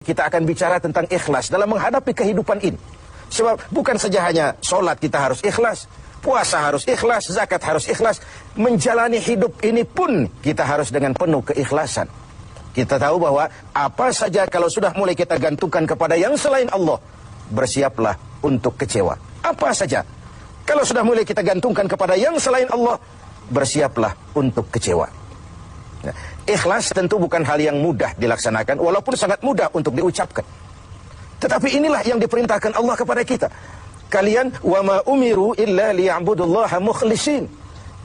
Kita akan bicara tentang ikhlas dalam menghadapi kehidupan ini. Sebab bukan saja hanya sholat kita harus ikhlas, puasa harus ikhlas, zakat harus ikhlas. Menjalani hidup ini pun kita harus dengan penuh keikhlasan. Kita tahu bahwa apa saja kalau sudah mulai kita gantungkan kepada yang selain Allah, bersiaplah untuk kecewa. Apa saja kalau sudah mulai kita gantungkan kepada yang selain Allah, bersiaplah untuk kecewa. Nah, ikhlas tentu bukan hal yang mudah dilaksanakan, walaupun sangat mudah untuk diucapkan. Tetapi inilah yang diperintahkan Allah kepada kita. Kalian wa ma umiru illa liya'budullaha mukhlisin.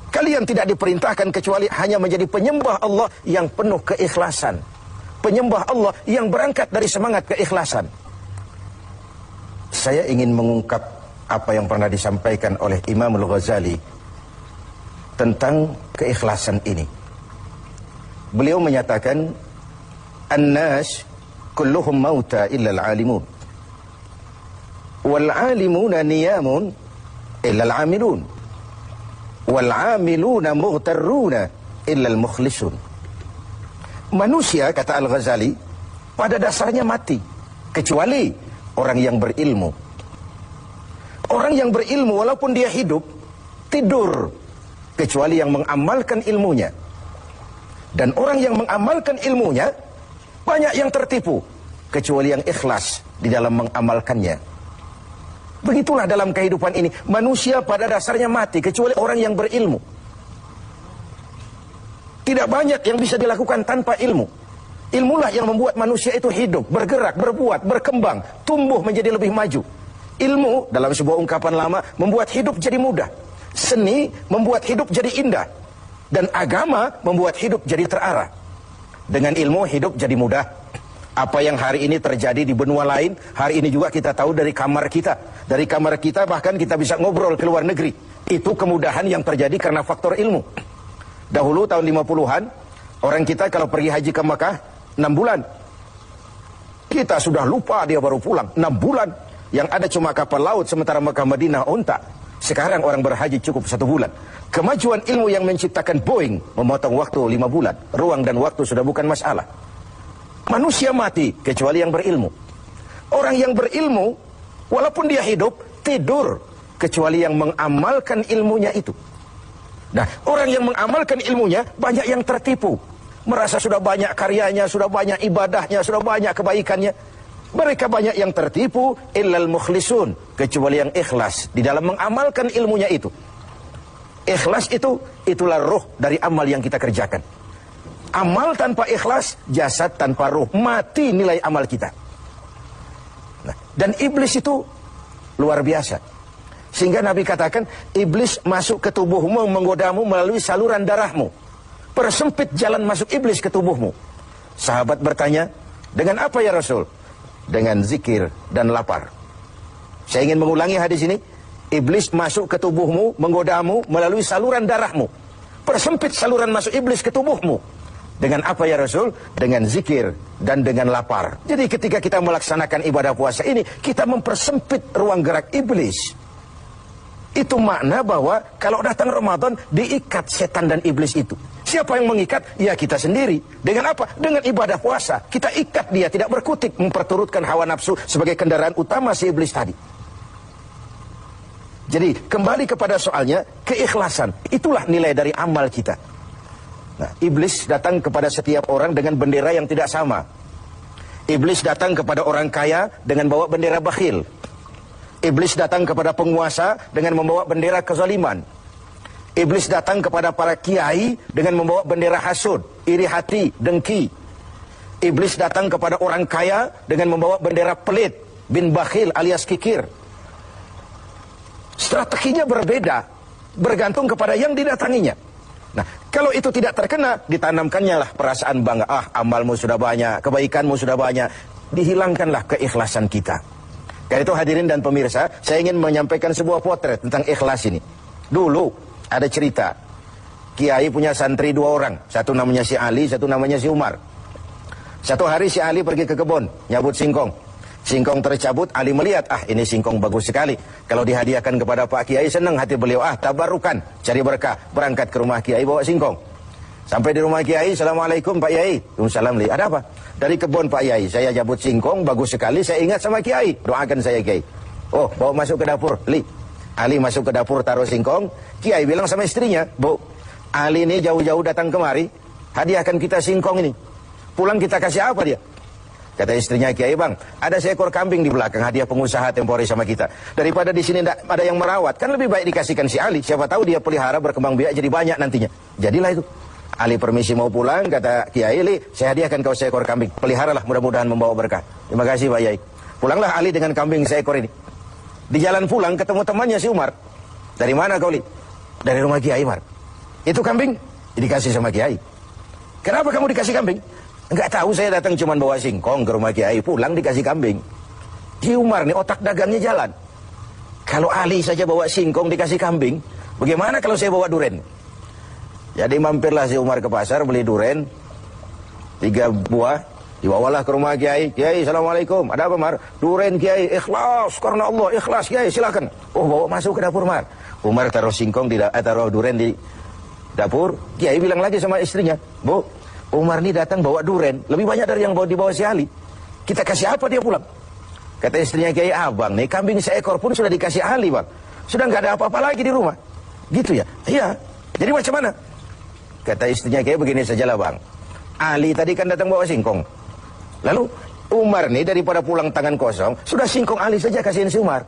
Kalian tidak diperintahkan kecuali hanya menjadi penyembah Allah yang penuh keikhlasan. Penyembah Allah yang berangkat dari semangat keikhlasan. Saya ingin mengungkap apa yang pernah disampaikan oleh Imam Al-Ghazali tentang keikhlasan ini. Beliau menyatakan, "An-nas kulluhum mauta illa al-alimun. Wal-alimuna niyamun illa al-amilun. Wal-amiluna mughtarruna illa al-mukhlisun." Manusia, kata Al-Ghazali, pada dasarnya mati, kecuali orang yang berilmu. Orang yang berilmu walaupun dia hidup, tidur, kecuali yang mengamalkan ilmunya. Dan orang yang mengamalkan ilmunya, banyak yang tertipu, kecuali yang ikhlas di dalam mengamalkannya. Begitulah dalam kehidupan ini, manusia pada dasarnya mati, kecuali orang yang berilmu. Tidak banyak yang bisa dilakukan tanpa ilmu. Ilmulah yang membuat manusia itu hidup, bergerak, berbuat, berkembang, tumbuh menjadi lebih maju. Ilmu, dalam sebuah ungkapan lama, membuat hidup jadi mudah. Seni membuat hidup jadi indah. Dan agama membuat hidup jadi terarah. Dengan ilmu hidup jadi mudah. Apa yang hari ini terjadi di benua lain, hari ini juga kita tahu dari kamar kita. Dari kamar kita bahkan kita bisa ngobrol ke luar negeri. Itu kemudahan yang terjadi karena faktor ilmu. Dahulu tahun 50-an, orang kita kalau pergi haji ke Mekah 6 bulan. Kita sudah lupa dia baru pulang 6 bulan. Yang ada cuma kapal laut, sementara Mekah Madinah unta. Sekarang orang berhaji cukup 1 bulan. Kemajuan ilmu yang menciptakan Boeing memotong waktu 5 bulan. Ruang dan waktu sudah bukan masalah. Manusia mati kecuali yang berilmu. Orang yang berilmu, walaupun dia hidup, tidur, kecuali yang mengamalkan ilmunya itu. Nah, orang yang mengamalkan ilmunya, banyak yang tertipu. Merasa sudah banyak karyanya, sudah banyak ibadahnya, sudah banyak kebaikannya. Mereka banyak yang tertipu, illal mukhlisun, kecuali yang ikhlas di dalam mengamalkan ilmunya itu. Ikhlas itu, itulah ruh dari amal yang kita kerjakan. Amal tanpa ikhlas, jasad tanpa ruh, mati nilai amal kita. Nah, dan iblis itu luar biasa. Sehingga Nabi katakan, iblis masuk ke tubuhmu, menggodamu melalui saluran darahmu. Persempit jalan masuk iblis ke tubuhmu. Sahabat bertanya, dengan apa ya Rasul? Dengan zikir dan lapar. Saya ingin mengulangi hadis ini. Iblis masuk ke tubuhmu, menggodamu melalui saluran darahmu. Persempit saluran masuk iblis ke tubuhmu. Dengan apa ya Rasul? Dengan zikir dan dengan lapar. Jadi ketika kita melaksanakan ibadah puasa ini, kita mempersempit ruang gerak iblis. Itu makna bahwa kalau datang Ramadan, diikat setan dan iblis itu. Siapa yang mengikat? Ya kita sendiri. Dengan apa? Dengan ibadah puasa. Kita ikat dia, tidak berkutik, memperturutkan hawa nafsu sebagai kendaraan utama si iblis tadi. Jadi kembali kepada soalnya, keikhlasan. Itulah nilai dari amal kita. Nah, iblis datang kepada setiap orang dengan bendera yang tidak sama. Iblis datang kepada orang kaya dengan bawa bendera bakhil. Iblis datang kepada penguasa dengan membawa bendera kezaliman. Iblis datang kepada para kiai dengan membawa bendera hasud, iri hati, dengki. Iblis datang kepada orang kaya dengan membawa bendera pelit, bin bakhil alias kikir. Strateginya berbeda, bergantung kepada yang didatanginya. Nah, kalau itu tidak terkena, ditanamkannya lah perasaan bangga. Ah, amalmu sudah banyak, kebaikanmu sudah banyak. Dihilangkanlah keikhlasan kita. Karena itu hadirin dan pemirsa, saya ingin menyampaikan sebuah potret tentang ikhlas ini. Dulu ada cerita, kiai punya santri 2 orang. Satu namanya si Ali, satu namanya si Umar. Satu hari si Ali pergi ke kebun, nyabut singkong. Singkong tercabut, Ali melihat, ah ini singkong bagus sekali. Kalau dihadiahkan kepada Pak Kiai, senang hati beliau, ah tabarukan, cari berkah. Berangkat ke rumah Kiai bawa singkong. Sampai di rumah Kiai, Assalamualaikum Pak Yai. Waalaikumsalam, Li. Ada apa? Dari kebun Pak Yai, saya jabut singkong, bagus sekali, saya ingat sama Kiai. Doakan saya Kiai. Oh, bawa masuk ke dapur, Li. Ali masuk ke dapur, taruh singkong. Kiai bilang sama istrinya, Bu, Ali ini jauh-jauh datang kemari, hadiahkan kita singkong ini. Pulang kita kasih apa dia? Kata istrinya Kiai, Bang, ada seekor kambing di belakang, hadiah pengusaha temporary sama kita. Daripada di sini ada yang merawat, kan lebih baik dikasihkan si Ali. Siapa tahu dia pelihara berkembang biak jadi banyak nantinya. Jadilah itu. Ali permisi mau pulang, kata Kiai, Li, saya hadiahkan kau seekor kambing. Peliharalah, mudah-mudahan membawa berkah. Terima kasih Pak Yai. Pulanglah Ali dengan kambing seekor ini. Di jalan pulang ketemu temannya si Umar. Dari mana kau, Li? Dari rumah Kiai, Umar. Itu kambing dikasih sama Kiai. Kenapa kamu dikasih kambing? Enggak tahu, saya datang cuma bawa singkong ke rumah Kiai, pulang dikasih kambing. Di Umar nih otak dagangnya jalan. Kalau Ali saja bawa singkong dikasih kambing, bagaimana kalau saya bawa duren? Jadi mampirlah si Umar ke pasar beli duren 3 buah, dibawalah ke rumah Kiai. Kiai, Assalamualaikum. Ada apa, Mar? Duren Kiai, ikhlas karena Allah, ikhlas Kiai, silakan. Oh, bawa masuk ke dapur, Mar. Umar taruh singkong taruh duren di dapur. Kiai bilang lagi sama istrinya, Bu, Umar ini datang bawa duren, lebih banyak dari yang dibawa si Ali. Kita kasih apa dia pulang? Kata istrinya Kiai, Abang nih kambing seekor pun sudah dikasih Ali, Bang. Sudah nggak ada apa-apa lagi di rumah. Gitu ya? Iya. Jadi macam mana? Kata istrinya Kiai, begini sajalah, Bang. Ali tadi kan datang bawa singkong. Lalu Umar nih daripada pulang tangan kosong, sudah singkong Ali saja kasihin si Umar.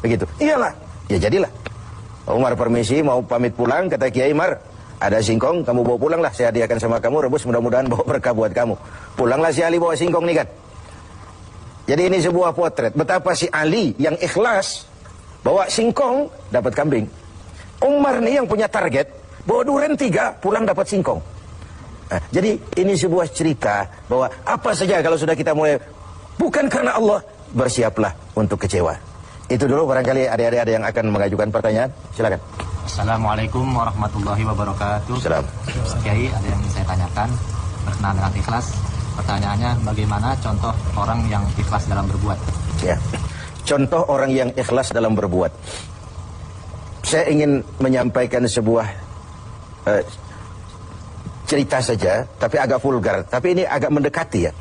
Begitu. Iyalah. Ya jadilah. Umar permisi mau pamit pulang, kata Kiai, Mar, ada singkong, kamu bawa pulanglah, saya hadiahkan sama kamu, rebus, mudah-mudahan bawa berkah buat kamu. Pulanglah si Ali bawa singkong nih kan. Jadi ini sebuah potret betapa si Ali yang ikhlas bawa singkong dapat kambing. Umar nih yang punya target bawa duren 3, pulang dapat singkong. Nah, jadi ini sebuah cerita bahwa apa saja kalau sudah kita mulai bukan karena Allah, bersiaplah untuk kecewa. Itu dulu, barangkali adik-adik ada yang akan mengajukan pertanyaan, silakan. Assalamualaikum warahmatullahi wabarakatuh. Salam. Kiai, ada yang saya tanyakan berkenaan dengan ikhlas. Pertanyaannya, bagaimana contoh orang yang ikhlas dalam berbuat? Ya, contoh orang yang ikhlas dalam berbuat. Saya ingin menyampaikan sebuah cerita saja, tapi agak vulgar. Tapi ini agak mendekati ya.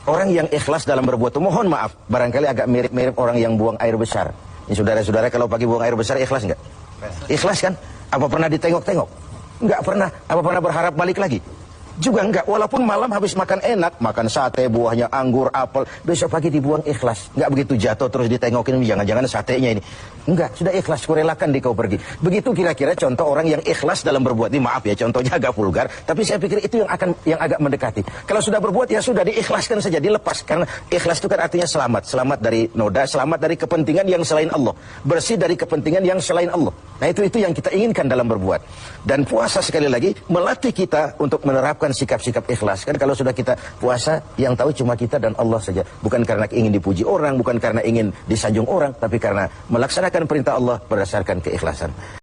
Orang yang ikhlas dalam berbuat itu, mohon maaf, barangkali agak mirip-mirip orang yang buang air besar. Ini saudara-saudara, kalau pagi buang air besar, ikhlas nggak? Ikhlas kan? Apa pernah ditengok-tengok? Enggak pernah. Apa pernah berharap balik lagi? Juga enggak. Walaupun malam habis makan enak, makan sate, buahnya anggur, apel, besok pagi dibuang, ikhlas. Enggak begitu jatuh terus ditengokin, jangan-jangan satenya ini. Enggak, sudah ikhlas, kurelakan di kau pergi. Begitu kira-kira contoh orang yang ikhlas dalam berbuat. Ini maaf ya, contohnya agak vulgar, tapi saya pikir itu yang agak mendekati. Kalau sudah berbuat ya sudah, diikhlaskan saja, dilepas. Karena ikhlas itu kan artinya selamat. Selamat dari noda, selamat dari kepentingan yang selain Allah. Bersih dari kepentingan yang selain Allah. Nah itu yang kita inginkan dalam berbuat. Dan puasa sekali lagi melatih kita untuk menerapkan sikap-sikap ikhlas. Kan kalau sudah kita puasa, yang tahu cuma kita dan Allah saja. Bukan karena ingin dipuji orang, bukan karena ingin disanjung orang, tapi karena melaksanakan perintah Allah berdasarkan keikhlasan.